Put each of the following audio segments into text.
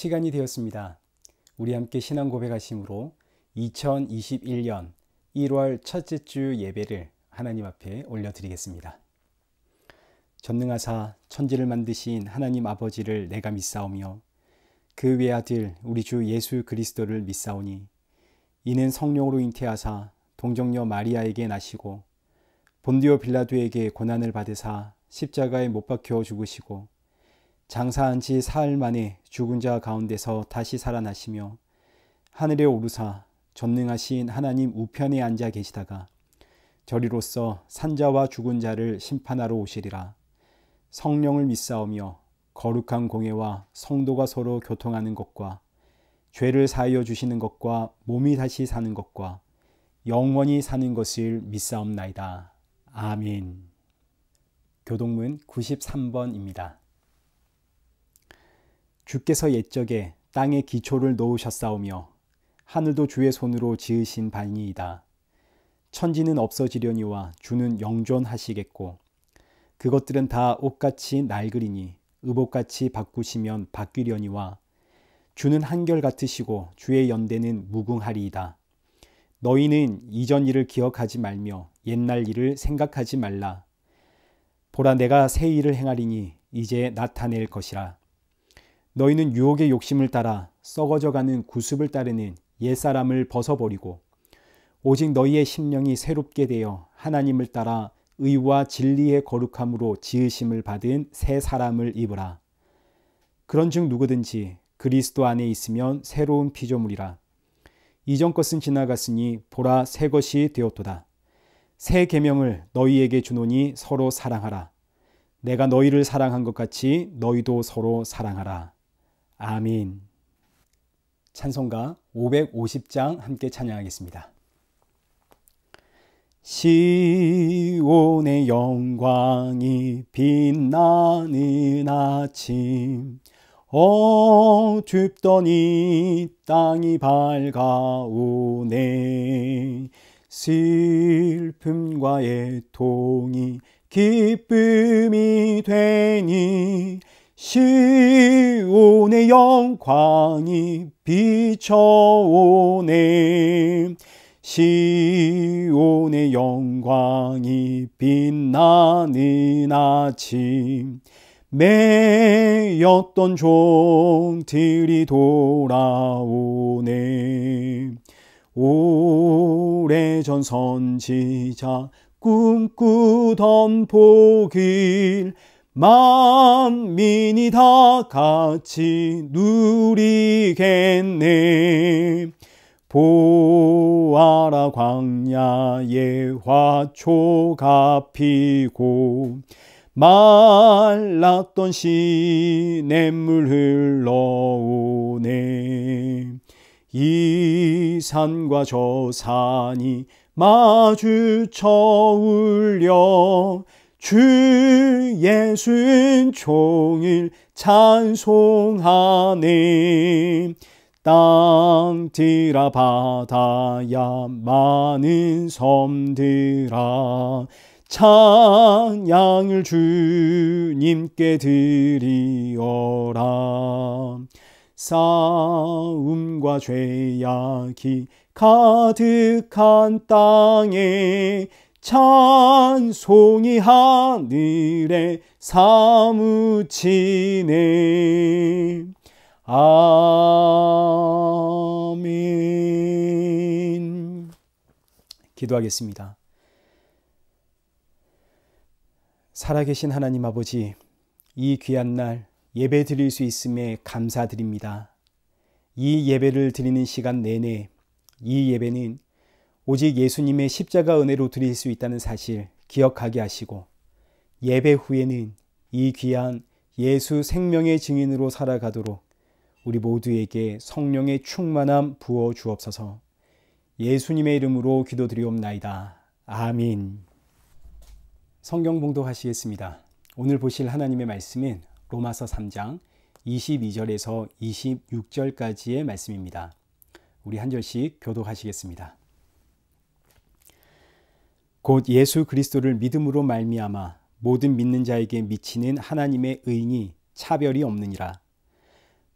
시간이 되었습니다. 우리 함께 신앙 고백하심으로 2021년 1월 첫째 주 예배를 하나님 앞에 올려드리겠습니다. 전능하사 천지를 만드신 하나님 아버지를 내가 믿사오며 그 외아들 우리 주 예수 그리스도를 믿사오니 이는 성령으로 잉태하사 동정녀 마리아에게 나시고 본디오 빌라도에게 고난을 받으사 십자가에 못 박혀 죽으시고 장사한 지 사흘 만에 죽은 자 가운데서 다시 살아나시며 하늘에 오르사 전능하신 하나님 우편에 앉아 계시다가 저리로서 산자와 죽은 자를 심판하러 오시리라. 성령을 믿사오며 거룩한 공회와 성도가 서로 교통하는 것과 죄를 사하여 주시는 것과 몸이 다시 사는 것과 영원히 사는 것을 믿사옵나이다. 아멘. 교동문 93번입니다. 주께서 옛적에 땅에 기초를 놓으셨사오며 하늘도 주의 손으로 지으신 바니이다. 천지는 없어지려니와 주는 영존하시겠고 그것들은 다 옷같이 낡으리니 의복같이 바꾸시면 바뀌려니와 주는 한결같으시고 주의 연대는 무궁하리이다. 너희는 이전 일을 기억하지 말며 옛날 일을 생각하지 말라. 보라 내가 새 일을 행하리니 이제 나타낼 것이라. 너희는 유혹의 욕심을 따라 썩어져가는 구습을 따르는 옛사람을 벗어버리고 오직 너희의 심령이 새롭게 되어 하나님을 따라 의와 진리의 거룩함으로 지으심을 받은 새 사람을 입으라. 그런즉 누구든지 그리스도 안에 있으면 새로운 피조물이라. 이전 것은 지나갔으니 보라 새 것이 되었도다. 새 계명을 너희에게 주노니 서로 사랑하라. 내가 너희를 사랑한 것 같이 너희도 서로 사랑하라. 아멘. 찬송가 550장 함께 찬양하겠습니다. 시온의 영광이 빛나는 아침 어둡던 이 땅이 밝아오네. 슬픔과 애통이 기쁨이 되니 시온의 영광이 비춰오네. 시온의 영광이 빛나는 아침 매였던 종들이 돌아오네. 오래전 선지자 꿈꾸던 복을 만민이 다 같이 누리겠네. 보아라 광야에 화초가 피고 말랐던 시냇물 흘러오네. 이 산과 저 산이 마주쳐 울려 주 예수는 종일 찬송하네. 땅들아 바다야 많은 섬들아 찬양을 주님께 드리어라. 싸움과 죄악이 가득한 땅에 찬송이 하늘에 사무치네. 아멘. 기도하겠습니다. 살아계신 하나님 아버지, 이 귀한 날 예배 드릴 수 있음에 감사드립니다. 이 예배를 드리는 시간 내내 이 예배는 오직 예수님의 십자가 은혜로 드릴 수 있다는 사실 기억하게 하시고 예배 후에는 이 귀한 예수 생명의 증인으로 살아가도록 우리 모두에게 성령의 충만함 부어 주옵소서. 예수님의 이름으로 기도드리옵나이다. 아멘. 성경 봉독하시겠습니다. 오늘 보실 하나님의 말씀은 로마서 3장 22절에서 26절까지의 말씀입니다. 우리 한 절씩 교독하시겠습니다. 곧 예수 그리스도를 믿음으로 말미암아 모든 믿는 자에게 미치는 하나님의 의인이 차별이 없느니라.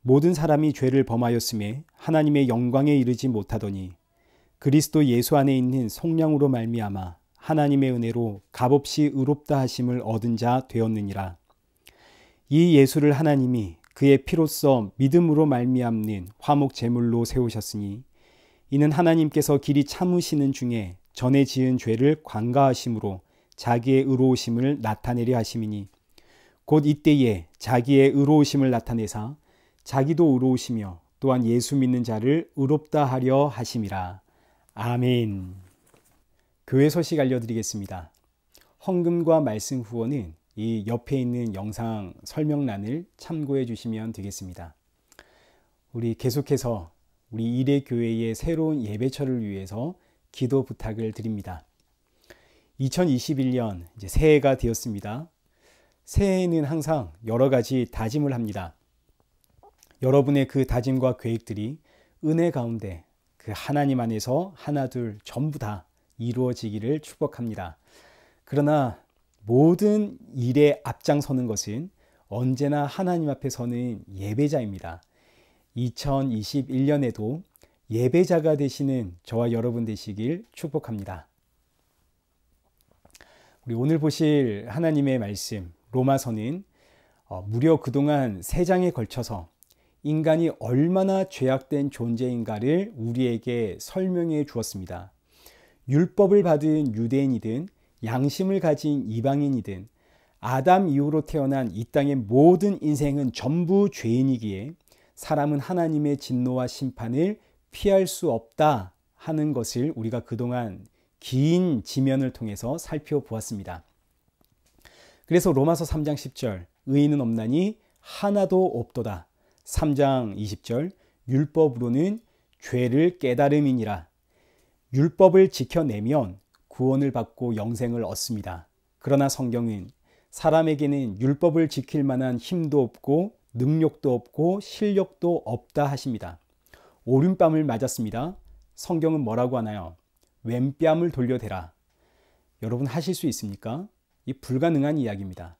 모든 사람이 죄를 범하였음에 하나님의 영광에 이르지 못하더니 그리스도 예수 안에 있는 성령으로 말미암아 하나님의 은혜로 값없이 의롭다 하심을 얻은 자 되었느니라. 이 예수를 하나님이 그의 피로써 믿음으로 말미암는 화목 제물로 세우셨으니 이는 하나님께서 길이 참으시는 중에 전에 지은 죄를 관가하심으로 자기의 의로우심을 나타내려 하심이니 곧 이때에 자기의 의로우심을 나타내사 자기도 의로우시며 또한 예수 믿는 자를 의롭다 하려 하심이라. 아멘. 교회 소식 알려드리겠습니다. 헌금과 말씀 후원은 이 옆에 있는 영상 설명란을 참고해 주시면 되겠습니다. 우리 계속해서 우리 이레교회의 새로운 예배처를 위해서 기도 부탁을 드립니다. 2021년 이제 새해가 되었습니다. 새해에는 항상 여러 가지 다짐을 합니다. 여러분의 그 다짐과 계획들이 은혜 가운데 그 하나님 안에서 하나 둘 전부 다 이루어지기를 축복합니다. 그러나 모든 일에 앞장서는 것은 언제나 하나님 앞에 서는 예배자입니다. 2021년에도 예배자가 되시는 저와 여러분 되시길 축복합니다. 우리 오늘 보실 하나님의 말씀 로마서는 무려 그동안 3장에 걸쳐서 인간이 얼마나 죄악된 존재인가를 우리에게 설명해 주었습니다. 율법을 받은 유대인이든 양심을 가진 이방인이든 아담 이후로 태어난 이 땅의 모든 인생은 전부 죄인이기에 사람은 하나님의 진노와 심판을 피할 수 없다 하는 것을 우리가 그동안 긴 지면을 통해서 살펴보았습니다. 그래서 로마서 3장 10절 의인은 없나니 하나도 없도다. 3장 20절 율법으로는 죄를 깨달음이니라. 율법을 지켜내면 구원을 받고 영생을 얻습니다. 그러나 성경은 사람에게는 율법을 지킬 만한 힘도 없고 능력도 없고 실력도 없다 하십니다. 오른뺨을 맞았습니다. 성경은 뭐라고 하나요? 왼뺨을 돌려대라. 여러분 하실 수 있습니까? 이 불가능한 이야기입니다.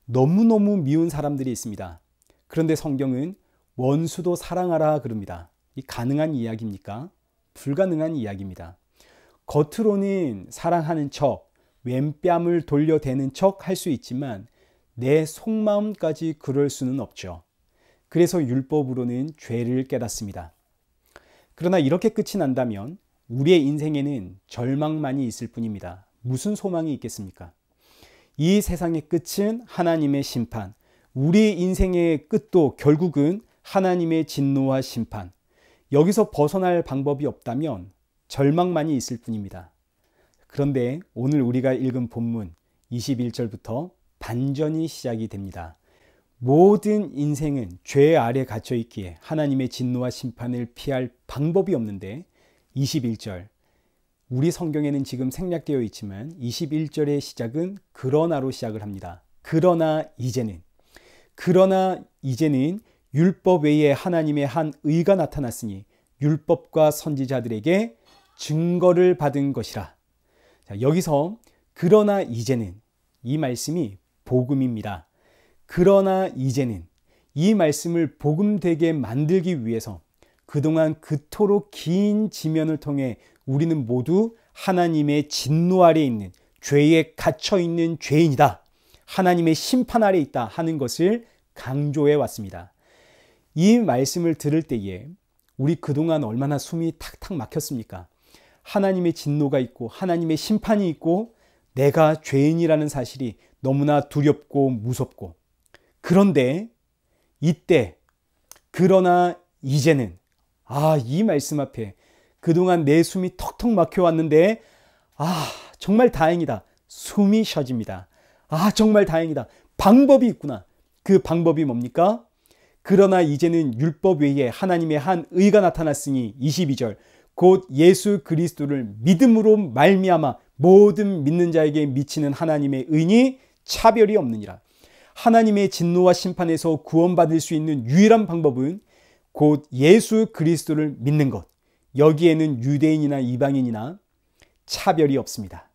너무너무 미운 사람들이 있습니다. 그런데 성경은 원수도 사랑하라 그럽니다. 이 가능한 이야기입니까? 불가능한 이야기입니다. 겉으로는 사랑하는 척, 왼뺨을 돌려대는 척 할 수 있지만 내 속마음까지 그럴 수는 없죠. 그래서 율법으로는 죄를 깨닫습니다. 그러나 이렇게 끝이 난다면 우리의 인생에는 절망만이 있을 뿐입니다. 무슨 소망이 있겠습니까? 이 세상의 끝은 하나님의 심판, 우리 인생의 끝도 결국은 하나님의 진노와 심판. 여기서 벗어날 방법이 없다면 절망만이 있을 뿐입니다. 그런데 오늘 우리가 읽은 본문 21절부터 반전이 시작이 됩니다. 모든 인생은 죄 아래 갇혀 있기에 하나님의 진노와 심판을 피할 방법이 없는데 21절 우리 성경에는 지금 생략되어 있지만 21절의 시작은 그러나로 시작을 합니다. 그러나 이제는 율법 외에 하나님의 한 의가 나타났으니 율법과 선지자들에게 증거를 받은 것이라. 자, 여기서 그러나 이제는 이 말씀이 복음입니다. 그러나 이제는 이 말씀을 복음되게 만들기 위해서 그동안 그토록 긴 지면을 통해 우리는 모두 하나님의 진노 아래 있는 죄에 갇혀 있는 죄인이다. 하나님의 심판 아래 있다 하는 것을 강조해 왔습니다. 이 말씀을 들을 때에 우리 그동안 얼마나 숨이 탁탁 막혔습니까? 하나님의 진노가 있고 하나님의 심판이 있고 내가 죄인이라는 사실이 너무나 두렵고 무섭고 그런데 이때 그러나 이제는 이 말씀 앞에 그동안 내 숨이 턱턱 막혀왔는데 정말 다행이다. 숨이 쉬어집니다. 정말 다행이다. 방법이 있구나. 그 방법이 뭡니까? 그러나 이제는 율법 외에 하나님의 한 의가 나타났으니 22절 곧 예수 그리스도를 믿음으로 말미암아 모든 믿는 자에게 미치는 하나님의 의니 차별이 없느니라. 하나님의 진노와 심판에서 구원받을 수 있는 유일한 방법은 곧 예수 그리스도를 믿는 것. 여기에는 유대인이나 이방인이나 차별이 없습니다.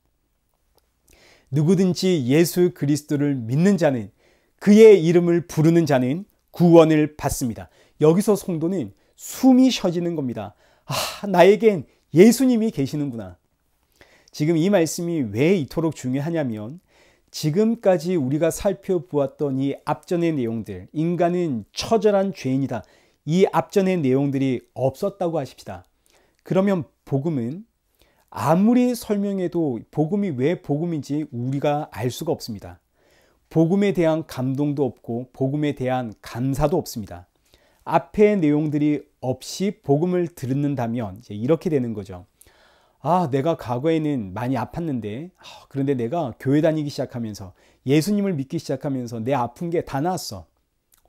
누구든지 예수 그리스도를 믿는 자는 그의 이름을 부르는 자는 구원을 받습니다. 여기서 성도는 숨이 쉬어지는 겁니다. 아, 나에겐 예수님이 계시는구나. 지금 이 말씀이 왜 이토록 중요하냐면 지금까지 우리가 살펴보았던 이 앞전의 내용들, 인간은 처절한 죄인이다. 이 앞전의 내용들이 없었다고 하십시다. 그러면 복음은 아무리 설명해도 복음이 왜 복음인지 우리가 알 수가 없습니다. 복음에 대한 감동도 없고 복음에 대한 감사도 없습니다. 앞의 내용들이 없이 복음을 듣는다면 이제 이렇게 되는 거죠. 아, 내가 과거에는 많이 아팠는데 그런데 내가 교회 다니기 시작하면서 예수님을 믿기 시작하면서 내 아픈 게 다 나았어.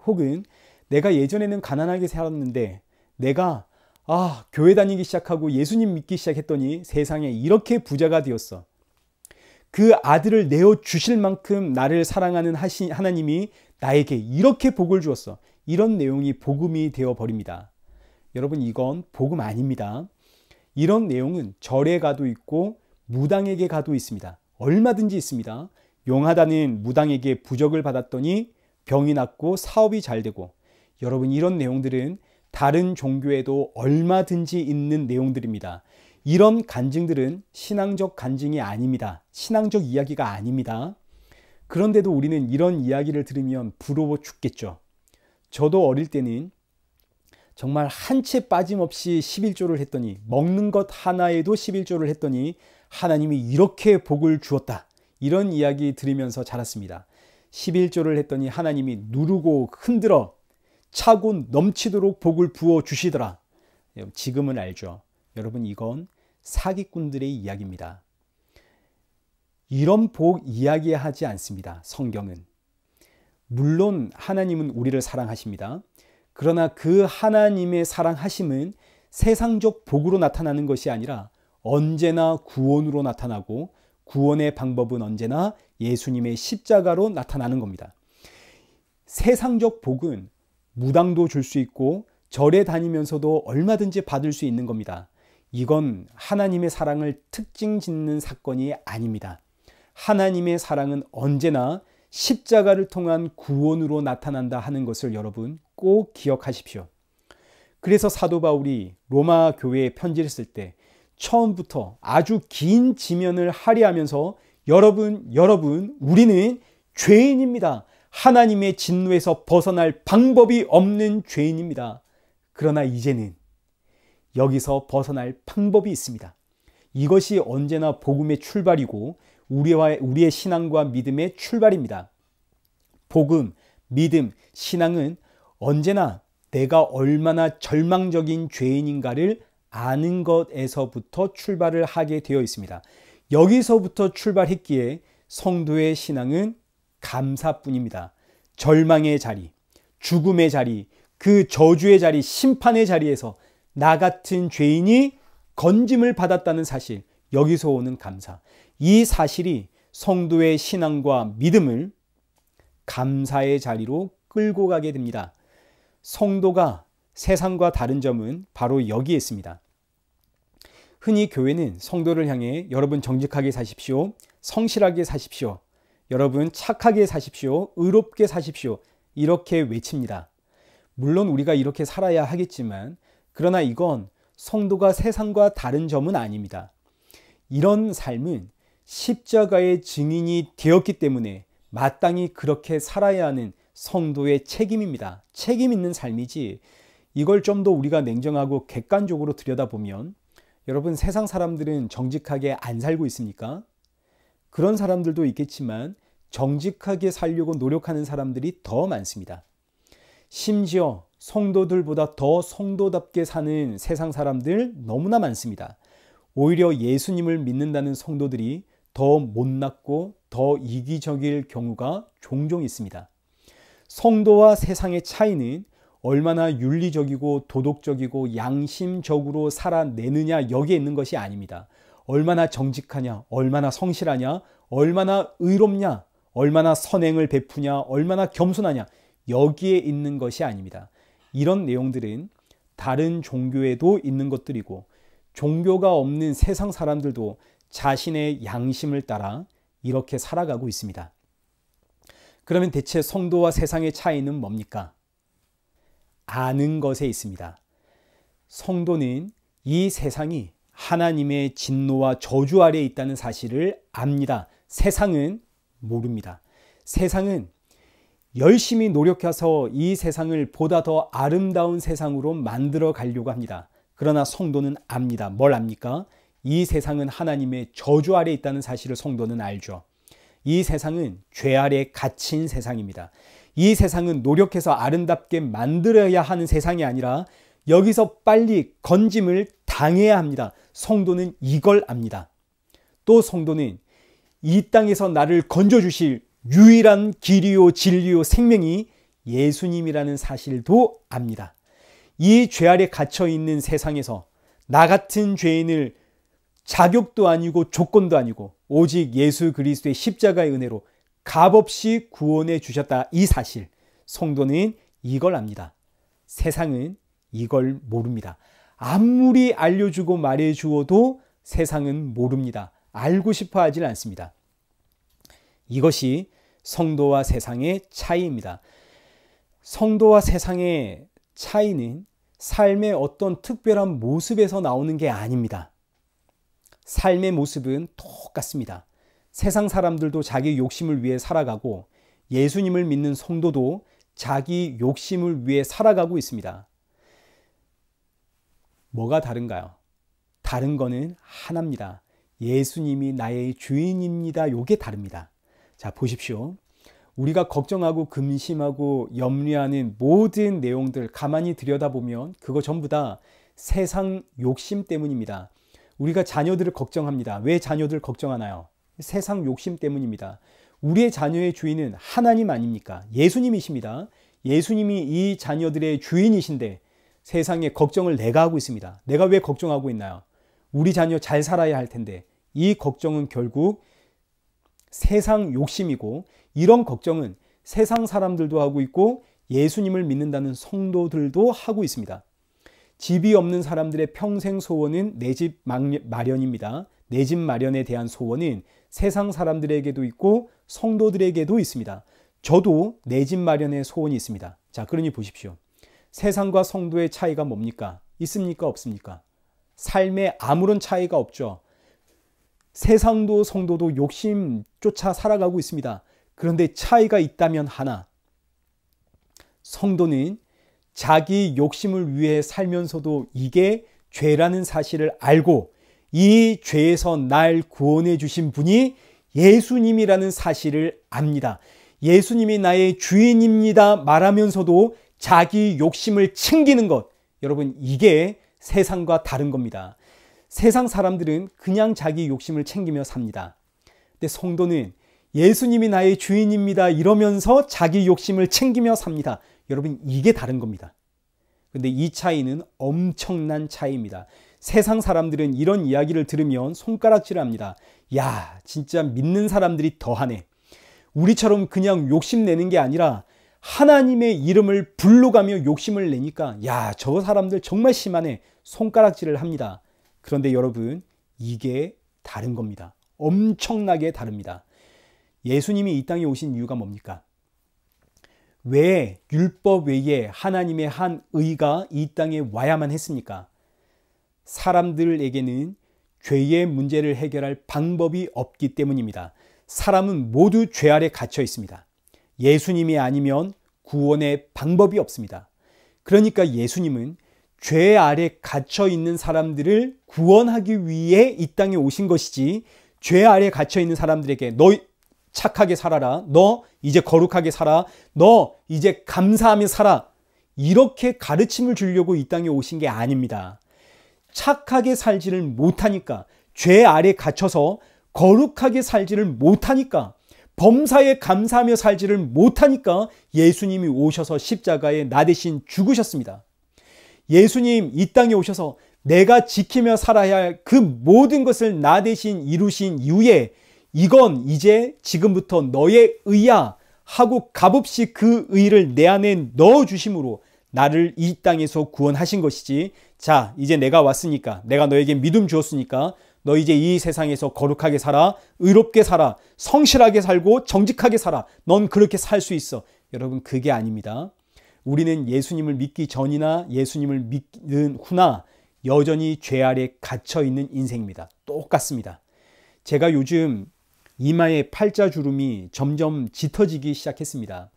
혹은 내가 예전에는 가난하게 살았는데 내가 교회 다니기 시작하고 예수님 믿기 시작했더니 세상에 이렇게 부자가 되었어. 그 아들을 내어주실 만큼 나를 사랑하는 하나님이 나에게 이렇게 복을 주었어. 이런 내용이 복음이 되어버립니다. 여러분, 이건 복음 아닙니다. 이런 내용은 절에 가도 있고 무당에게 가도 있습니다. 얼마든지 있습니다. 용하다는 무당에게 부적을 받았더니 병이 낫고 사업이 잘 되고, 여러분, 이런 내용들은 다른 종교에도 얼마든지 있는 내용들입니다. 이런 간증들은 신앙적 간증이 아닙니다. 신앙적 이야기가 아닙니다. 그런데도 우리는 이런 이야기를 들으면 부러워 죽겠죠. 저도 어릴 때는 정말 한 채 빠짐없이 11조를 했더니, 먹는 것 하나에도 11조를 했더니 하나님이 이렇게 복을 주었다. 이런 이야기 들으면서 자랐습니다. 11조를 했더니 하나님이 누르고 흔들어 차고 넘치도록 복을 부어 주시더라. 지금은 알죠. 여러분, 이건 사기꾼들의 이야기입니다. 이런 복 이야기하지 않습니다. 성경은. 물론 하나님은 우리를 사랑하십니다. 그러나 그 하나님의 사랑하심은 세상적 복으로 나타나는 것이 아니라 언제나 구원으로 나타나고, 구원의 방법은 언제나 예수님의 십자가로 나타나는 겁니다. 세상적 복은 무당도 줄 수 있고 절에 다니면서도 얼마든지 받을 수 있는 겁니다. 이건 하나님의 사랑을 특징 짓는 사건이 아닙니다. 하나님의 사랑은 언제나 십자가를 통한 구원으로 나타난다 하는 것을 여러분 꼭 기억하십시오. 그래서 사도 바울이 로마 교회에 편지를 쓸 때 처음부터 아주 긴 지면을 할애하면서 여러분, 우리는 죄인입니다. 하나님의 진노에서 벗어날 방법이 없는 죄인입니다. 그러나 이제는 여기서 벗어날 방법이 있습니다. 이것이 언제나 복음의 출발이고 우리의 신앙과 믿음의 출발입니다. 복음, 믿음, 신앙은 언제나 내가 얼마나 절망적인 죄인인가를 아는 것에서부터 출발을 하게 되어 있습니다. 여기서부터 출발했기에 성도의 신앙은 감사뿐입니다. 절망의 자리, 죽음의 자리, 그 저주의 자리, 심판의 자리에서 나 같은 죄인이 건짐을 받았다는 사실, 여기서 오는 감사. 이 사실이 성도의 신앙과 믿음을 감사의 자리로 끌고 가게 됩니다. 성도가 세상과 다른 점은 바로 여기에 있습니다. 흔히 교회는 성도를 향해 여러분 정직하게 사십시오. 성실하게 사십시오. 여러분 착하게 사십시오. 의롭게 사십시오. 이렇게 외칩니다. 물론 우리가 이렇게 살아야 하겠지만, 그러나 이건 성도가 세상과 다른 점은 아닙니다. 이런 삶은 십자가의 증인이 되었기 때문에 마땅히 그렇게 살아야 하는 성도의 책임입니다. 책임 있는 삶이지, 이걸 좀 더 우리가 냉정하고 객관적으로 들여다보면, 여러분, 세상 사람들은 정직하게 안 살고 있습니까? 그런 사람들도 있겠지만 정직하게 살려고 노력하는 사람들이 더 많습니다. 심지어 성도들보다 더 성도답게 사는 세상 사람들 너무나 많습니다. 오히려 예수님을 믿는다는 성도들이 더 못났고 더 이기적일 경우가 종종 있습니다. 성도와 세상의 차이는 얼마나 윤리적이고 도덕적이고 양심적으로 살아내느냐, 여기에 있는 것이 아닙니다. 얼마나 정직하냐, 얼마나 성실하냐, 얼마나 의롭냐, 얼마나 선행을 베푸냐, 얼마나 겸손하냐, 여기에 있는 것이 아닙니다. 이런 내용들은 다른 종교에도 있는 것들이고, 종교가 없는 세상 사람들도 자신의 양심을 따라 이렇게 살아가고 있습니다. 그러면 대체 성도와 세상의 차이는 뭡니까? 아는 것에 있습니다. 성도는 이 세상이 하나님의 진노와 저주 아래에 있다는 사실을 압니다. 세상은 모릅니다. 세상은 열심히 노력해서 이 세상을 보다 더 아름다운 세상으로 만들어 가려고 합니다. 그러나 성도는 압니다. 뭘 압니까? 이 세상은 하나님의 저주 아래에 있다는 사실을 성도는 알죠. 이 세상은 죄 아래 갇힌 세상입니다. 이 세상은 노력해서 아름답게 만들어야 하는 세상이 아니라 여기서 빨리 건짐을 당해야 합니다. 성도는 이걸 압니다. 또 성도는 이 땅에서 나를 건져주실 유일한 길이요 진리요 생명이 예수님이라는 사실도 압니다. 이 죄 아래 갇혀있는 세상에서 나 같은 죄인을 자격도 아니고 조건도 아니고 오직 예수 그리스도의 십자가의 은혜로 값없이 구원해 주셨다. 이 사실, 성도는 이걸 압니다. 세상은 이걸 모릅니다. 아무리 알려주고 말해주어도 세상은 모릅니다. 알고 싶어 하질 않습니다. 이것이 성도와 세상의 차이입니다. 성도와 세상의 차이는 삶의 어떤 특별한 모습에서 나오는 게 아닙니다. 삶의 모습은 똑같습니다. 세상 사람들도 자기 욕심을 위해 살아가고 예수님을 믿는 성도도 자기 욕심을 위해 살아가고 있습니다. 뭐가 다른가요? 다른 거는 하나입니다. 예수님이 나의 주인입니다. 요게 다릅니다. 자, 보십시오. 우리가 걱정하고 근심하고 염려하는 모든 내용들 가만히 들여다보면 그거 전부 다 세상 욕심 때문입니다. 우리가 자녀들을 걱정합니다. 왜 자녀들 걱정하나요? 세상 욕심 때문입니다. 우리의 자녀의 주인은 하나님 아닙니까? 예수님이십니다. 예수님이 이 자녀들의 주인이신데 세상에 걱정을 내가 하고 있습니다. 내가 왜 걱정하고 있나요? 우리 자녀 잘 살아야 할 텐데 이 걱정은 결국 세상 욕심이고 이런 걱정은 세상 사람들도 하고 있고 예수님을 믿는다는 성도들도 하고 있습니다. 집이 없는 사람들의 평생 소원은 내 집 마련입니다. 내 집 마련에 대한 소원은 세상 사람들에게도 있고 성도들에게도 있습니다. 저도 내 집 마련의 소원이 있습니다. 자, 그러니 보십시오. 세상과 성도의 차이가 뭡니까? 있습니까? 없습니까? 삶에 아무런 차이가 없죠. 세상도 성도도 욕심 쫓아 살아가고 있습니다. 그런데 차이가 있다면 하나. 성도는 자기 욕심을 위해 살면서도 이게 죄라는 사실을 알고 이 죄에서 날 구원해 주신 분이 예수님이라는 사실을 압니다. 예수님이 나의 주인입니다 말하면서도 자기 욕심을 챙기는 것. 여러분, 이게 세상과 다른 겁니다. 세상 사람들은 그냥 자기 욕심을 챙기며 삽니다. 근데 성도는 예수님이 나의 주인입니다 이러면서 자기 욕심을 챙기며 삽니다. 여러분, 이게 다른 겁니다. 근데 이 차이는 엄청난 차이입니다. 세상 사람들은 이런 이야기를 들으면 손가락질합니다. 야, 진짜 믿는 사람들이 더하네. 우리처럼 그냥 욕심내는 게 아니라 하나님의 이름을 불러가며 욕심을 내니까 야, 저 사람들 정말 심하네. 손가락질을 합니다. 그런데 여러분, 이게 다른 겁니다. 엄청나게 다릅니다. 예수님이 이 땅에 오신 이유가 뭡니까? 왜 율법 외에 하나님의 한 의가 이 땅에 와야만 했습니까? 사람들에게는 죄의 문제를 해결할 방법이 없기 때문입니다. 사람은 모두 죄 아래 갇혀 있습니다. 예수님이 아니면 구원의 방법이 없습니다. 그러니까 예수님은 죄 아래 갇혀 있는 사람들을 구원하기 위해 이 땅에 오신 것이지 죄 아래 갇혀 있는 사람들에게 너 착하게 살아라, 너 이제 거룩하게 살아, 너 이제 감사하며 살아, 이렇게 가르침을 주려고 이 땅에 오신 게 아닙니다. 착하게 살지를 못하니까, 죄 아래 갇혀서 거룩하게 살지를 못하니까, 범사에 감사하며 살지를 못하니까 예수님이 오셔서 십자가에 나 대신 죽으셨습니다. 예수님 이 땅에 오셔서 내가 지키며 살아야 할 그 모든 것을 나 대신 이루신 이후에 이건 이제 지금부터 너의 의야 하고 값없이 그 의를 내 안에 넣어주심으로 나를 이 땅에서 구원하신 것이지. 자, 이제 내가 왔으니까, 내가 너에게 믿음 주었으니까 너 이제 이 세상에서 거룩하게 살아, 의롭게 살아, 성실하게 살고 정직하게 살아. 넌 그렇게 살 수 있어. 여러분, 그게 아닙니다. 우리는 예수님을 믿기 전이나 예수님을 믿는 후나 여전히 죄 아래 갇혀 있는 인생입니다. 똑같습니다. 제가 요즘 이마에 팔자주름이 점점 짙어지기 시작했습니다.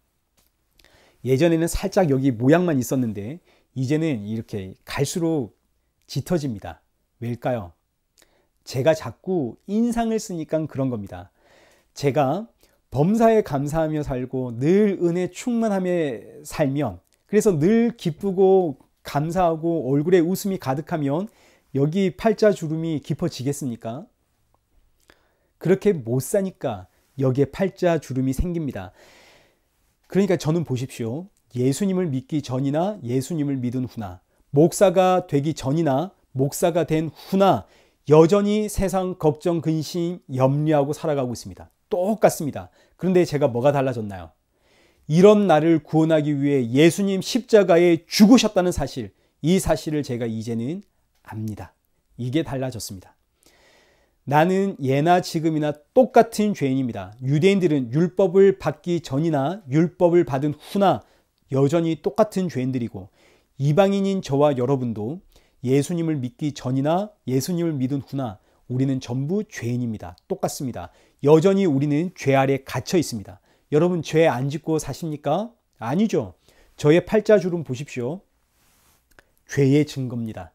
예전에는 살짝 여기 모양만 있었는데 이제는 이렇게 갈수록 짙어집니다. 왜일까요? 제가 자꾸 인상을 쓰니까 그런 겁니다. 제가 범사에 감사하며 살고 늘 은혜 충만하며 살면, 그래서 늘 기쁘고 감사하고 얼굴에 웃음이 가득하면 여기 팔자주름이 깊어지겠습니까? 그렇게 못 사니까 여기에 팔자주름이 생깁니다. 그러니까 저는 보십시오. 예수님을 믿기 전이나 예수님을 믿은 후나, 목사가 되기 전이나 목사가 된 후나 여전히 세상 걱정, 근심, 염려하고 살아가고 있습니다. 똑같습니다. 그런데 제가 뭐가 달라졌나요? 이런 나를 구원하기 위해 예수님 십자가에 죽으셨다는 사실, 이 사실을 제가 이제는 압니다. 이게 달라졌습니다. 나는 예나 지금이나 똑같은 죄인입니다. 유대인들은 율법을 받기 전이나 율법을 받은 후나 여전히 똑같은 죄인들이고, 이방인인 저와 여러분도 예수님을 믿기 전이나 예수님을 믿은 후나 우리는 전부 죄인입니다. 똑같습니다. 여전히 우리는 죄 아래 갇혀 있습니다. 여러분 죄 안 짓고 사십니까? 아니죠. 저의 팔자주름 보십시오. 죄의 증거입니다.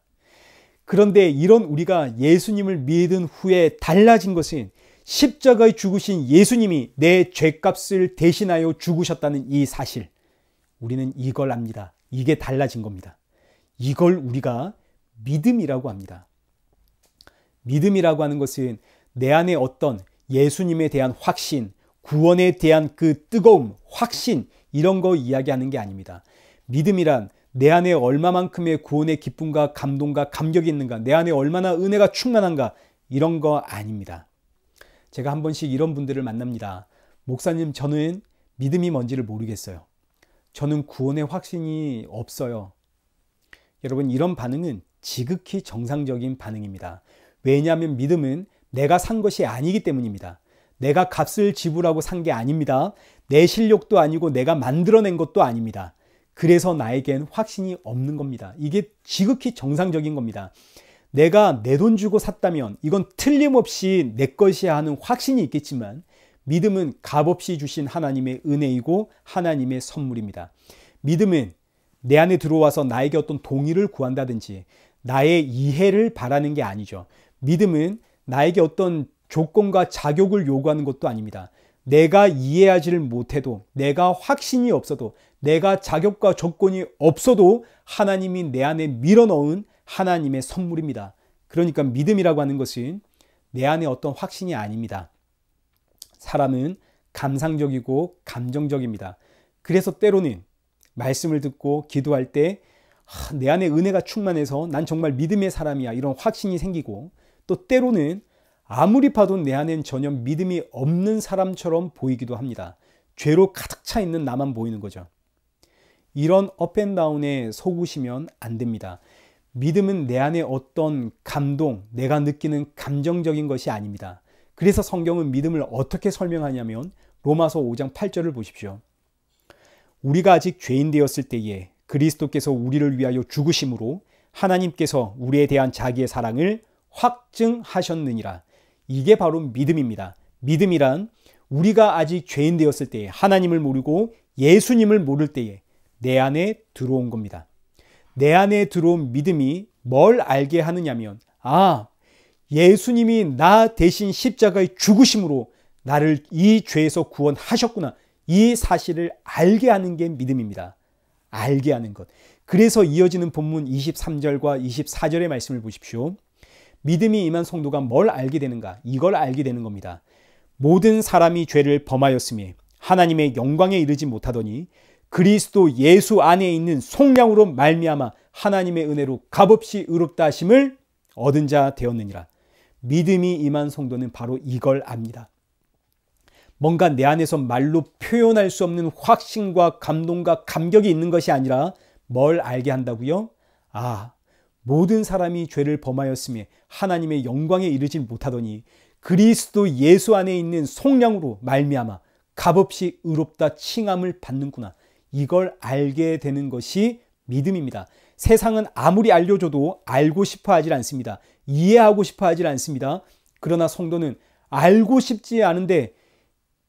그런데 이런 우리가 예수님을 믿은 후에 달라진 것은 십자가에 죽으신 예수님이 내 죄값을 대신하여 죽으셨다는 이 사실. 우리는 이걸 압니다. 이게 달라진 겁니다. 이걸 우리가 믿음이라고 합니다. 믿음이라고 하는 것은 내 안에 어떤 예수님에 대한 확신, 구원에 대한 그 뜨거움, 확신, 이런 거 이야기하는 게 아닙니다. 믿음이란 내 안에 얼마만큼의 구원의 기쁨과 감동과 감격이 있는가, 내 안에 얼마나 은혜가 충만한가, 이런 거 아닙니다. 제가 한 번씩 이런 분들을 만납니다. 목사님, 저는 믿음이 뭔지를 모르겠어요. 저는 구원의 확신이 없어요. 여러분, 이런 반응은 지극히 정상적인 반응입니다. 왜냐하면 믿음은 내가 산 것이 아니기 때문입니다. 내가 값을 지불하고 산 게 아닙니다. 내 실력도 아니고 내가 만들어낸 것도 아닙니다. 그래서 나에겐 확신이 없는 겁니다. 이게 지극히 정상적인 겁니다. 내가 내 돈 주고 샀다면 이건 틀림없이 내 것이야 하는 확신이 있겠지만, 믿음은 값없이 주신 하나님의 은혜이고 하나님의 선물입니다. 믿음은 내 안에 들어와서 나에게 어떤 동의를 구한다든지 나의 이해를 바라는 게 아니죠. 믿음은 나에게 어떤 조건과 자격을 요구하는 것도 아닙니다. 내가 이해하지를 못해도, 내가 확신이 없어도, 내가 자격과 조건이 없어도 하나님이 내 안에 밀어넣은 하나님의 선물입니다. 그러니까 믿음이라고 하는 것은 내 안에 어떤 확신이 아닙니다. 사람은 감상적이고 감정적입니다. 그래서 때로는 말씀을 듣고 기도할 때 내 안에 은혜가 충만해서 난 정말 믿음의 사람이야, 이런 확신이 생기고, 또 때로는 아무리 봐도 내 안엔 전혀 믿음이 없는 사람처럼 보이기도 합니다. 죄로 가득 차 있는 나만 보이는 거죠. 이런 업앤다운에 속으시면 안 됩니다. 믿음은 내 안에 어떤 감동, 내가 느끼는 감정적인 것이 아닙니다. 그래서 성경은 믿음을 어떻게 설명하냐면 로마서 5장 8절을 보십시오. 우리가 아직 죄인 되었을 때에 그리스도께서 우리를 위하여 죽으심으로 하나님께서 우리에 대한 자기의 사랑을 확증하셨느니라. 이게 바로 믿음입니다. 믿음이란 우리가 아직 죄인 되었을 때에, 하나님을 모르고 예수님을 모를 때에 내 안에 들어온 겁니다. 내 안에 들어온 믿음이 뭘 알게 하느냐면, 예수님이 나 대신 십자가에 죽으심으로 나를 이 죄에서 구원하셨구나, 이 사실을 알게 하는 게 믿음입니다. 알게 하는 것. 그래서 이어지는 본문 23절과 24절의 말씀을 보십시오. 믿음이 임한 성도가 뭘 알게 되는가? 이걸 알게 되는 겁니다. 모든 사람이 죄를 범하였으며 하나님의 영광에 이르지 못하더니 그리스도 예수 안에 있는 속량으로 말미암아 하나님의 은혜로 값없이 의롭다 하심을 얻은 자 되었느니라. 믿음이 임한 성도는 바로 이걸 압니다. 뭔가 내 안에서 말로 표현할 수 없는 확신과 감동과 감격이 있는 것이 아니라 뭘 알게 한다고요? 모든 사람이 죄를 범하였으며 하나님의 영광에 이르지 못하더니 그리스도 예수 안에 있는 속량으로 말미암아 값없이 의롭다 칭함을 받는구나. 이걸 알게 되는 것이 믿음입니다. 세상은 아무리 알려줘도 알고 싶어 하질 않습니다. 이해하고 싶어 하질 않습니다. 그러나 성도는 알고 싶지 않은데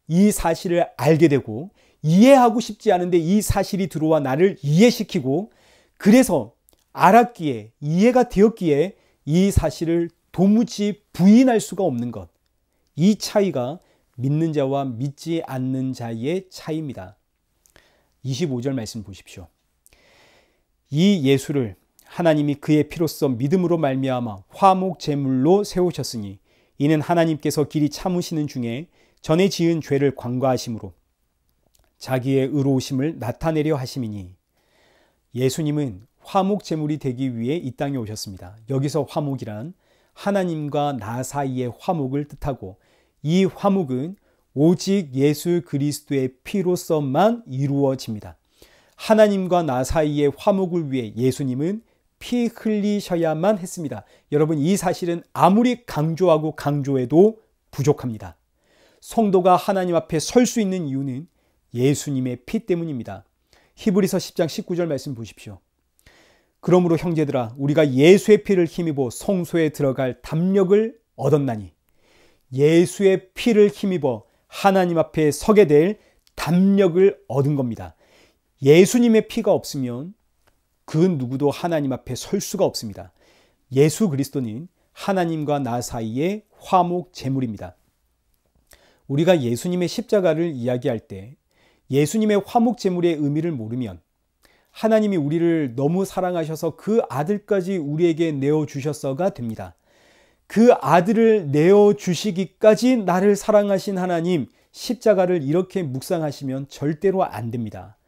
이 사실을 알게 되고, 이해하고 싶지 않은데 이 사실이 들어와 나를 이해시키고, 그래서 알았기에, 이해가 되었기에 이 사실을 도무지 부인할 수가 없는 것. 이 차이가 믿는 자와 믿지 않는 자의 차이입니다. 25절 말씀 보십시오. 이 예수를 하나님이 그의 피로써 믿음으로 말미암아 화목 제물로 세우셨으니 이는 하나님께서 길이 참으시는 중에 전에 지은 죄를 관과하심으로 자기의 의로우심을 나타내려 하심이니, 예수님은 화목 제물이 되기 위해 이 땅에 오셨습니다. 여기서 화목이란 하나님과 나 사이의 화목을 뜻하고, 이 화목은 오직 예수 그리스도의 피로서만 이루어집니다. 하나님과 나 사이의 화목을 위해 예수님은 피 흘리셔야만 했습니다. 여러분, 이 사실은 아무리 강조하고 강조해도 부족합니다. 성도가 하나님 앞에 설 수 있는 이유는 예수님의 피 때문입니다. 히브리서 10장 19절 말씀 보십시오. 그러므로 형제들아, 우리가 예수의 피를 힘입어 성소에 들어갈 담력을 얻었나니, 예수의 피를 힘입어 하나님 앞에 서게 될 담력을 얻은 겁니다. 예수님의 피가 없으면 그 누구도 하나님 앞에 설 수가 없습니다. 예수 그리스도는 하나님과 나 사이의 화목 제물입니다. 우리가 예수님의 십자가를 이야기할 때 예수님의 화목 제물의 의미를 모르면 하나님이 우리를 너무 사랑하셔서 그 아들까지 우리에게 내어주셨어가 됩니다. 그 아들을 내어주시기까지 나를 사랑하신 하나님, 십자가를 이렇게 묵상하시면 절대로 안 됩니다.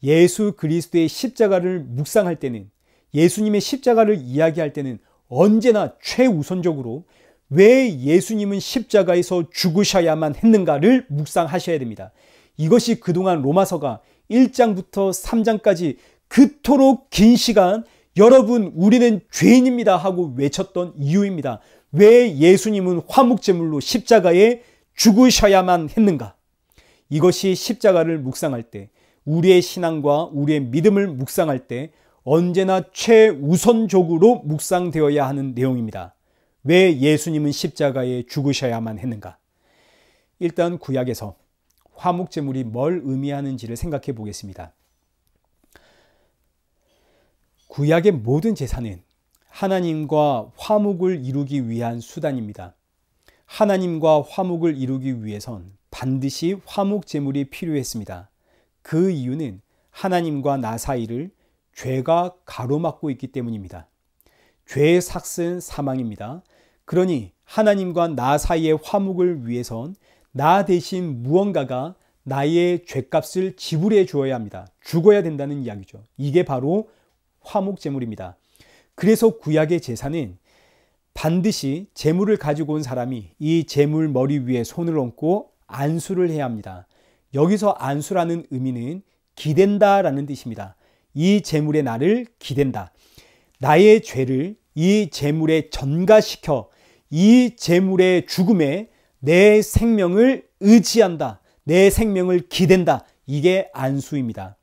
예수 그리스도의 십자가를 묵상할 때는, 예수님의 십자가를 이야기할 때는 언제나 최우선적으로 왜 예수님은 십자가에서 죽으셔야만 했는가를 묵상하셔야 됩니다. 이것이 그동안 로마서가 1장부터 3장까지 그토록 긴 시간 여러분 우리는 죄인입니다 하고 외쳤던 이유입니다. 왜 예수님은 화목제물로 십자가에 죽으셔야만 했는가? 이것이 십자가를 묵상할 때, 우리의 신앙과 우리의 믿음을 묵상할 때 언제나 최우선적으로 묵상되어야 하는 내용입니다. 왜 예수님은 십자가에 죽으셔야만 했는가? 일단 구약에서 화목제물이 뭘 의미하는지를 생각해 보겠습니다. 구약의 모든 제사는 하나님과 화목을 이루기 위한 수단입니다. 하나님과 화목을 이루기 위해선 반드시 화목제물이 필요했습니다. 그 이유는 하나님과 나 사이를 죄가 가로막고 있기 때문입니다. 죄의 삭은 사망입니다. 그러니 하나님과 나 사이의 화목을 위해선 나 대신 무언가가 나의 죄값을 지불해 주어야 합니다. 죽어야 된다는 이야기죠. 이게 바로 화목제물입니다. 그래서 구약의 제사는 반드시 제물을 가지고 온 사람이 이 제물 머리 위에 손을 얹고 안수를 해야 합니다. 여기서 안수라는 의미는 기댄다라는 뜻입니다. 이 제물의 나를 기댄다. 나의 죄를 이 제물에 전가시켜 이 제물의 죽음에 내 생명을 의지한다. 내 생명을 기댄다. 이게 안수입니다.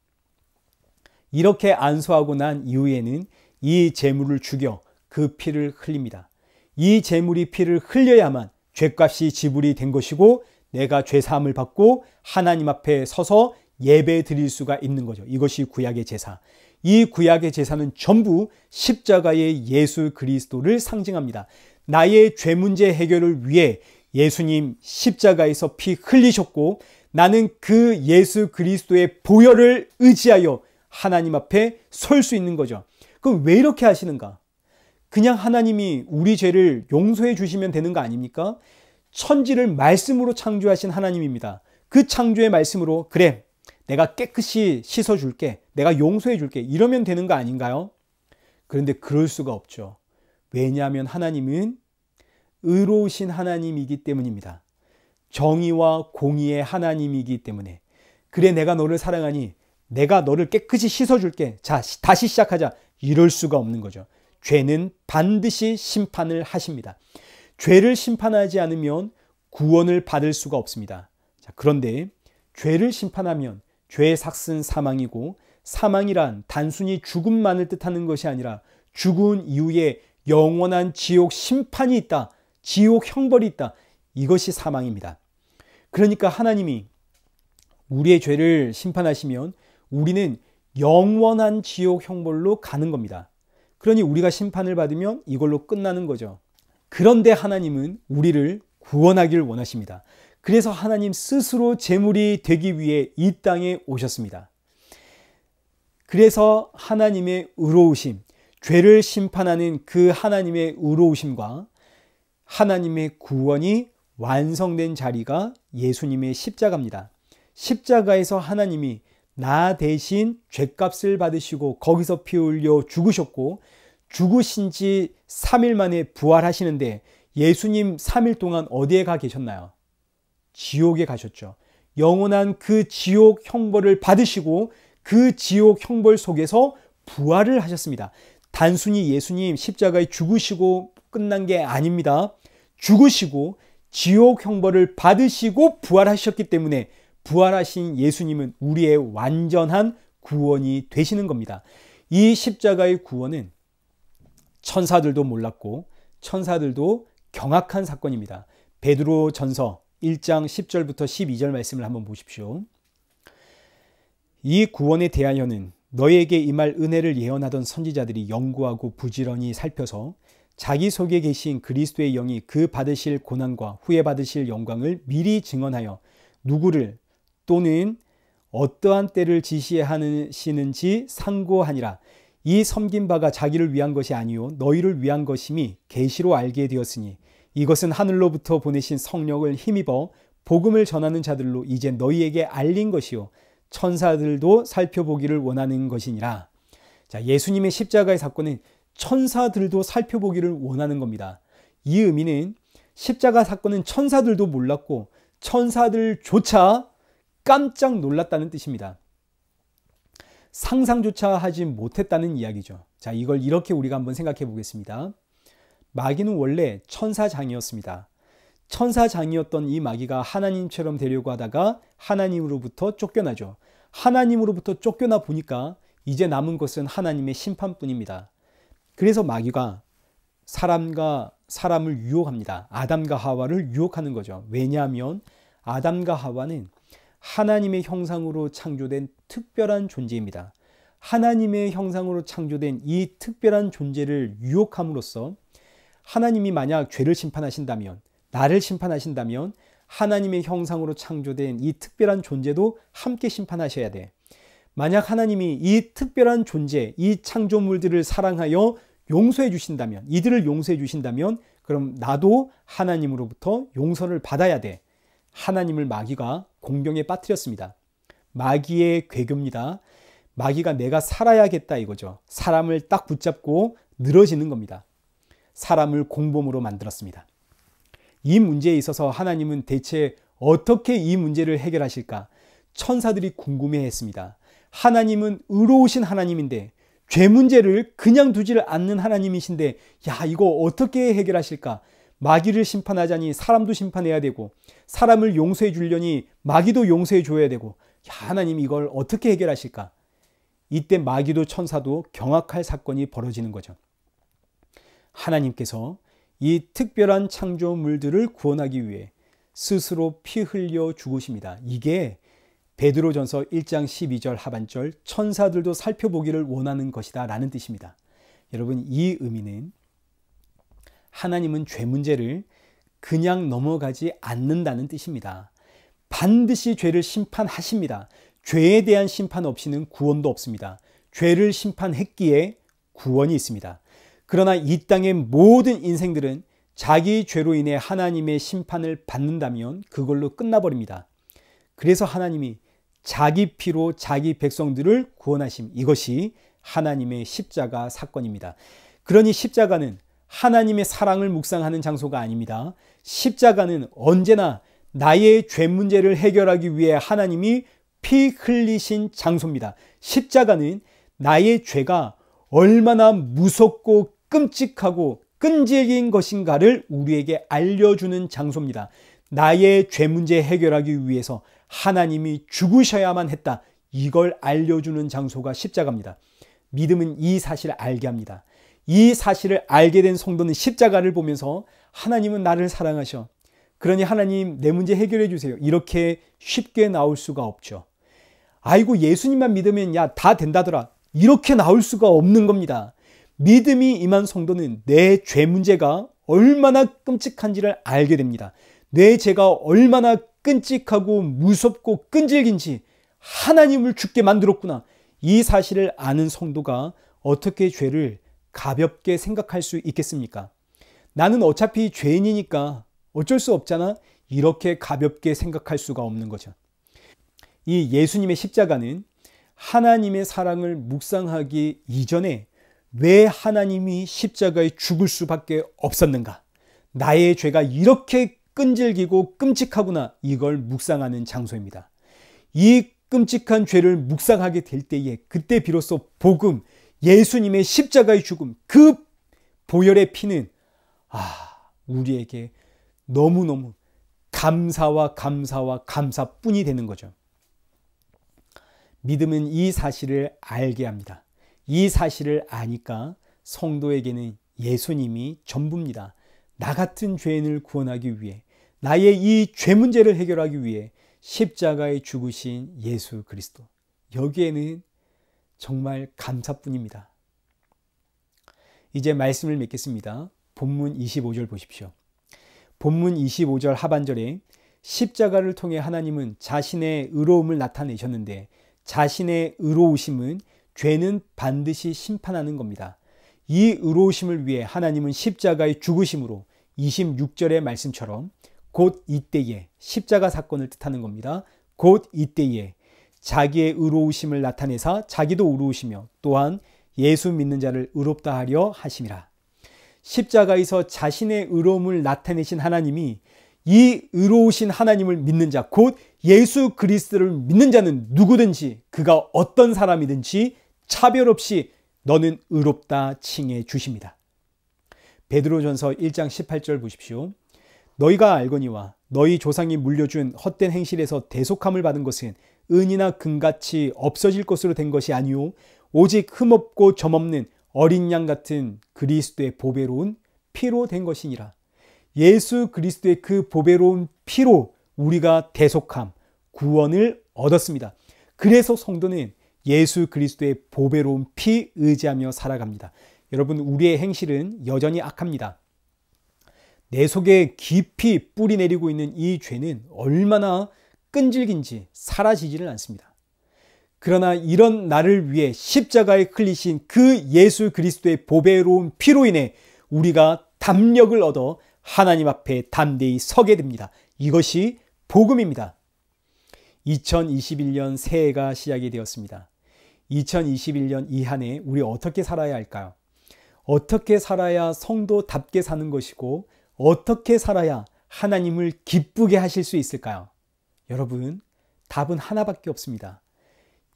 이렇게 안수하고 난 이후에는 이 제물을 죽여 그 피를 흘립니다. 이 제물이 피를 흘려야만 죄값이 지불이 된 것이고 내가 죄사함을 받고 하나님 앞에 서서 예배 드릴 수가 있는 거죠. 이것이 구약의 제사. 이 구약의 제사는 전부 십자가의 예수 그리스도를 상징합니다. 나의 죄 문제 해결을 위해 예수님 십자가에서 피 흘리셨고 나는 그 예수 그리스도의 보혈을 의지하여 하나님 앞에 설 수 있는 거죠. 그럼 왜 이렇게 하시는가? 그냥 하나님이 우리 죄를 용서해 주시면 되는 거 아닙니까? 천지를 말씀으로 창조하신 하나님입니다. 그 창조의 말씀으로 그래, 내가 깨끗이 씻어줄게, 내가 용서해 줄게, 이러면 되는 거 아닌가요? 그런데 그럴 수가 없죠. 왜냐하면 하나님은 의로우신 하나님이기 때문입니다. 정의와 공의의 하나님이기 때문에. 그래, 내가 너를 사랑하니 내가 너를 깨끗이 씻어줄게, 자 다시 시작하자, 이럴 수가 없는 거죠. 죄는 반드시 심판을 하십니다. 죄를 심판하지 않으면 구원을 받을 수가 없습니다. 자, 그런데 죄를 심판하면 죄의 삭은 사망이고 사망이란 단순히 죽음만을 뜻하는 것이 아니라 죽은 이후에 영원한 지옥 심판이 있다. 지옥 형벌이 있다. 이것이 사망입니다. 그러니까 하나님이 우리의 죄를 심판하시면 우리는 영원한 지옥 형벌로 가는 겁니다. 그러니 우리가 심판을 받으면 이걸로 끝나는 거죠. 그런데 하나님은 우리를 구원하기를 원하십니다. 그래서 하나님 스스로 제물이 되기 위해 이 땅에 오셨습니다. 그래서 하나님의 의로우심, 죄를 심판하는 그 하나님의 의로우심과 하나님의 구원이 완성된 자리가 예수님의 십자가입니다. 십자가에서 하나님이 나 대신 죄값을 받으시고 거기서 피 흘려 죽으셨고 죽으신 지 3일 만에 부활하시는데 예수님 3일 동안 어디에 가 계셨나요? 지옥에 가셨죠. 영원한 그 지옥 형벌을 받으시고 그 지옥 형벌 속에서 부활을 하셨습니다. 단순히 예수님 십자가에 죽으시고 끝난 게 아닙니다. 죽으시고 지옥 형벌을 받으시고 부활하셨기 때문에 부활하신 예수님은 우리의 완전한 구원이 되시는 겁니다. 이 십자가의 구원은 천사들도 몰랐고 천사들도 경악한 사건입니다. 베드로 전서 1장 10절부터 12절 말씀을 한번 보십시오. 이 구원에 대하여는 너에게 임할 은혜를 예언하던 선지자들이 연구하고 부지런히 살펴서 자기 속에 계신 그리스도의 영이 그 받으실 고난과 후에 받으실 영광을 미리 증언하여 누구를 또는 어떠한 때를 지시하시는지 상고하니라. 이 섬긴 바가 자기를 위한 것이 아니요 너희를 위한 것임이 계시로 알게 되었으니 이것은 하늘로부터 보내신 성령을 힘입어 복음을 전하는 자들로 이제 너희에게 알린 것이요 천사들도 살펴보기를 원하는 것이니라. 자, 예수님의 십자가의 사건은 천사들도 살펴보기를 원하는 겁니다. 이 의미는 십자가 사건은 천사들도 몰랐고 천사들조차 깜짝 놀랐다는 뜻입니다. 상상조차 하지 못했다는 이야기죠. 자, 이걸 이렇게 우리가 한번 생각해 보겠습니다. 마귀는 원래 천사장이었습니다. 천사장이었던 이 마귀가 하나님처럼 되려고 하다가 하나님으로부터 쫓겨나죠. 하나님으로부터 쫓겨나 보니까 이제 남은 것은 하나님의 심판뿐입니다. 그래서 마귀가 사람과 사람을 유혹합니다. 아담과 하와를 유혹하는 거죠. 왜냐하면 아담과 하와는 하나님의 형상으로 창조된 특별한 존재입니다. 하나님의 형상으로 창조된 이 특별한 존재를 유혹함으로써 하나님이 만약 죄를 심판하신다면, 나를 심판하신다면 하나님의 형상으로 창조된 이 특별한 존재도 함께 심판하셔야 돼. 만약 하나님이 이 특별한 존재, 이 창조물들을 사랑하여 용서해 주신다면, 이들을 용서해 주신다면 그럼 나도 하나님으로부터 용서를 받아야 돼. 하나님을 마귀가 공경에 빠뜨렸습니다. 마귀의 괴교입니다. 마귀가 내가 살아야겠다 이거죠. 사람을 딱 붙잡고 늘어지는 겁니다. 사람을 공범으로 만들었습니다. 이 문제에 있어서 하나님은 대체 어떻게 이 문제를 해결하실까? 천사들이 궁금해했습니다. 하나님은 의로우신 하나님인데 죄 문제를 그냥 두지를 않는 하나님이신데 야 이거 어떻게 해결하실까? 마귀를 심판하자니 사람도 심판해야 되고 사람을 용서해 주려니 마귀도 용서해 줘야 되고 야 하나님 이걸 어떻게 해결하실까? 이때 마귀도 천사도 경악할 사건이 벌어지는 거죠. 하나님께서 이 특별한 창조물들을 구원하기 위해 스스로 피 흘려 죽으십니다. 이게 베드로전서 1장 12절 하반절 천사들도 살펴보기를 원하는 것이다 라는 뜻입니다. 여러분 이 의미는 하나님은 죄 문제를 그냥 넘어가지 않는다는 뜻입니다. 반드시 죄를 심판하십니다. 죄에 대한 심판 없이는 구원도 없습니다. 죄를 심판했기에 구원이 있습니다. 그러나 이 땅의 모든 인생들은 자기 죄로 인해 하나님의 심판을 받는다면 그걸로 끝나버립니다. 그래서 하나님이 자기 피로 자기 백성들을 구원하심, 이것이 하나님의 십자가 사건입니다. 그러니 십자가는 하나님의 사랑을 묵상하는 장소가 아닙니다. 십자가는 언제나 나의 죄 문제를 해결하기 위해 하나님이 피 흘리신 장소입니다. 십자가는 나의 죄가 얼마나 무섭고 끔찍하고 끈질긴 것인가를 우리에게 알려주는 장소입니다. 나의 죄 문제 해결하기 위해서 하나님이 죽으셔야만 했다. 이걸 알려주는 장소가 십자가입니다. 믿음은 이 사실을 알게 합니다. 이 사실을 알게 된 성도는 십자가를 보면서 하나님은 나를 사랑하셔. 그러니 하나님 내 문제 해결해 주세요. 이렇게 쉽게 나올 수가 없죠. 아이고 예수님만 믿으면 야 다 된다더라. 이렇게 나올 수가 없는 겁니다. 믿음이 임한 성도는 내 죄 문제가 얼마나 끔찍한지를 알게 됩니다. 내 죄가 얼마나 끔찍하고 무섭고 끈질긴지 하나님을 죽게 만들었구나. 이 사실을 아는 성도가 어떻게 죄를 가볍게 생각할 수 있겠습니까? 나는 어차피 죄인이니까 어쩔 수 없잖아. 이렇게 가볍게 생각할 수가 없는 거죠. 이 예수님의 십자가는 하나님의 사랑을 묵상하기 이전에 왜 하나님이 십자가에 죽을 수밖에 없었는가? 나의 죄가 이렇게 끈질기고 끔찍하구나. 이걸 묵상하는 장소입니다. 이 끔찍한 죄를 묵상하게 될 때에 그때 비로소 복음, 예수님의 십자가의 죽음, 그 보혈의 피는 우리에게 너무너무 감사와 감사와 감사뿐이 되는 거죠. 믿음은 이 사실을 알게 합니다. 이 사실을 아니까 성도에게는 예수님이 전부입니다. 나 같은 죄인을 구원하기 위해, 나의 이 죄 문제를 해결하기 위해 십자가에 죽으신 예수 그리스도. 여기에는 정말 감사뿐입니다. 이제 말씀을 맺겠습니다. 본문 25절 보십시오. 본문 25절 하반절에 십자가를 통해 하나님은 자신의 의로움을 나타내셨는데 자신의 의로우심은 죄는 반드시 심판하는 겁니다. 이 의로우심을 위해 하나님은 십자가의 죽으심으로 26절의 말씀처럼 곧 이때에 십자가 사건을 뜻하는 겁니다. 곧 이때에 자기의 의로우심을 나타내사 자기도 의로우시며 또한 예수 믿는 자를 의롭다 하려 하심이라. 십자가에서 자신의 의로움을 나타내신 하나님이 이 의로우신 하나님을 믿는 자, 곧 예수 그리스도를 믿는 자는 누구든지 그가 어떤 사람이든지 차별 없이 너는 의롭다 칭해 주십니다. 베드로전서 1장 18절 보십시오. 너희가 알거니와 너희 조상이 물려준 헛된 행실에서 대속함을 받은 것은 은이나 금같이 없어질 것으로 된 것이 아니오 오직 흠없고 점없는 어린 양 같은 그리스도의 보배로운 피로 된 것이니라. 예수 그리스도의 그 보배로운 피로 우리가 대속함, 구원을 얻었습니다. 그래서 성도는 예수 그리스도의 보배로운 피 의지하며 살아갑니다. 여러분, 우리의 행실은 여전히 악합니다. 내 속에 깊이 뿌리 내리고 있는 이 죄는 얼마나 끈질긴지 사라지지를 않습니다. 그러나 이런 나를 위해 십자가에 흘리신 그 예수 그리스도의 보배로운 피로 인해 우리가 담력을 얻어 하나님 앞에 담대히 서게 됩니다. 이것이 복음입니다. 2021년 새해가 시작이 되었습니다. 2021년 이 한 해 우리 어떻게 살아야 할까요? 어떻게 살아야 성도답게 사는 것이고 어떻게 살아야 하나님을 기쁘게 하실 수 있을까요? 여러분, 답은 하나밖에 없습니다.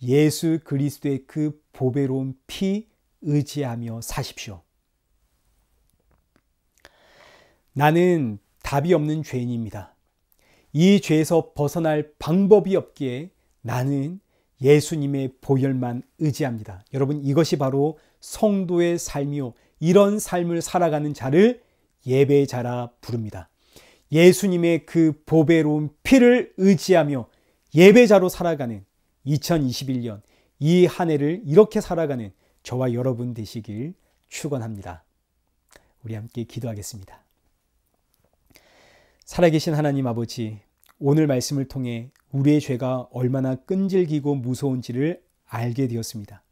예수 그리스도의 그 보배로운 피 의지하며 사십시오. 나는 답이 없는 죄인입니다. 이 죄에서 벗어날 방법이 없기에 나는 예수님의 보혈만 의지합니다. 여러분, 이것이 바로 성도의 삶이요. 이런 삶을 살아가는 자를 예배자라 부릅니다. 예수님의 그 보배로운 피를 의지하며 예배자로 살아가는 2021년 이 한 해를 이렇게 살아가는 저와 여러분 되시길 축원합니다. 우리 함께 기도하겠습니다. 살아계신 하나님 아버지, 오늘 말씀을 통해 우리의 죄가 얼마나 끈질기고 무서운지를 알게 되었습니다.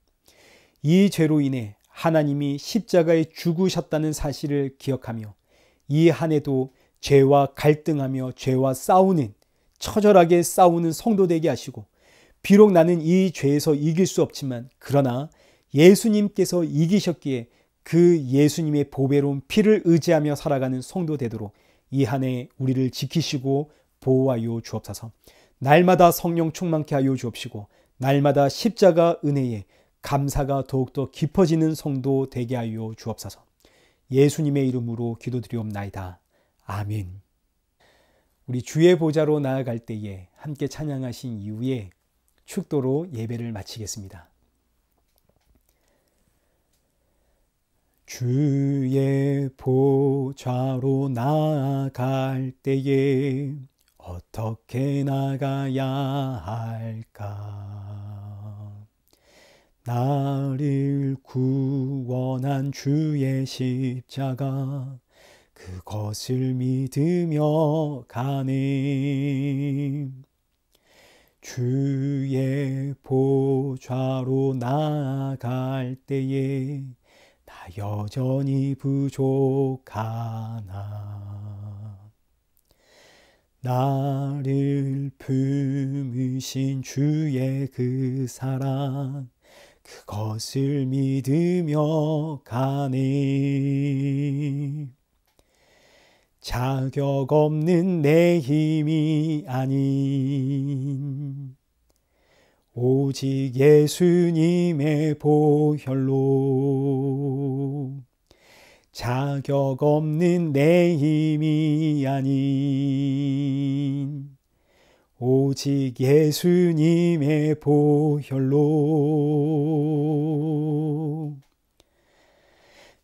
이 죄로 인해 하나님이 십자가에 죽으셨다는 사실을 기억하며 이 한 해도 죄와 갈등하며 죄와 싸우는, 처절하게 싸우는 성도 되게 하시고, 비록 나는 이 죄에서 이길 수 없지만 그러나 예수님께서 이기셨기에 그 예수님의 보배로운 피를 의지하며 살아가는 성도 되도록 이 한 해 우리를 지키시고 보호하여 주옵소서. 날마다 성령 충만케 하여 주옵시고 날마다 십자가 은혜에 감사가 더욱더 깊어지는 성도 되게 하여 주옵소서. 예수님의 이름으로 기도드리옵나이다. 아멘. 우리 주의 보좌로 나아갈 때에 함께 찬양하신 이후에 축도로 예배를 마치겠습니다. 주의 보좌로 나아갈 때에 어떻게 나가야 할까? 나를 구원한 주의 십자가 그것을 믿으며 가네. 주의 보좌로 나아갈 때에 나 여전히 부족하나. 나를 품으신 주의 그 사랑 그것을 믿으며 가네. 자격 없는 내 힘이 아닌 오직 예수님의 보혈로 자격 없는 내 힘이 아닌 오직 예수님의 보혈로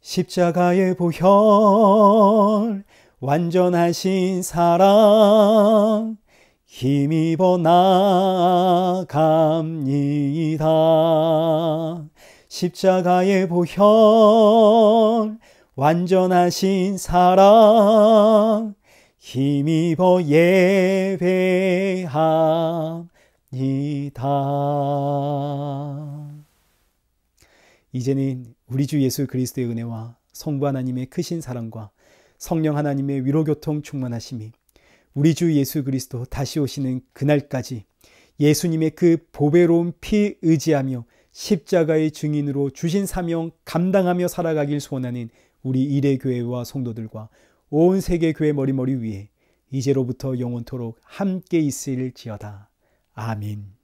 십자가의 보혈 완전하신 사랑 힘입어 나아갑니다. 십자가의 보혈 완전하신 사랑 힘입어 예배합니다. 이제는 우리 주 예수 그리스도의 은혜와 성부 하나님의 크신 사랑과 성령 하나님의 위로교통 충만하심이 우리 주 예수 그리스도 다시 오시는 그날까지 예수님의 그 보배로운 피 의지하며 십자가의 증인으로 주신 사명 감당하며 살아가길 소원하는 우리 이레교회와 성도들과 온 세계 교회 머리머리 위에 이제로부터 영원토록 함께 있을지어다. 아멘.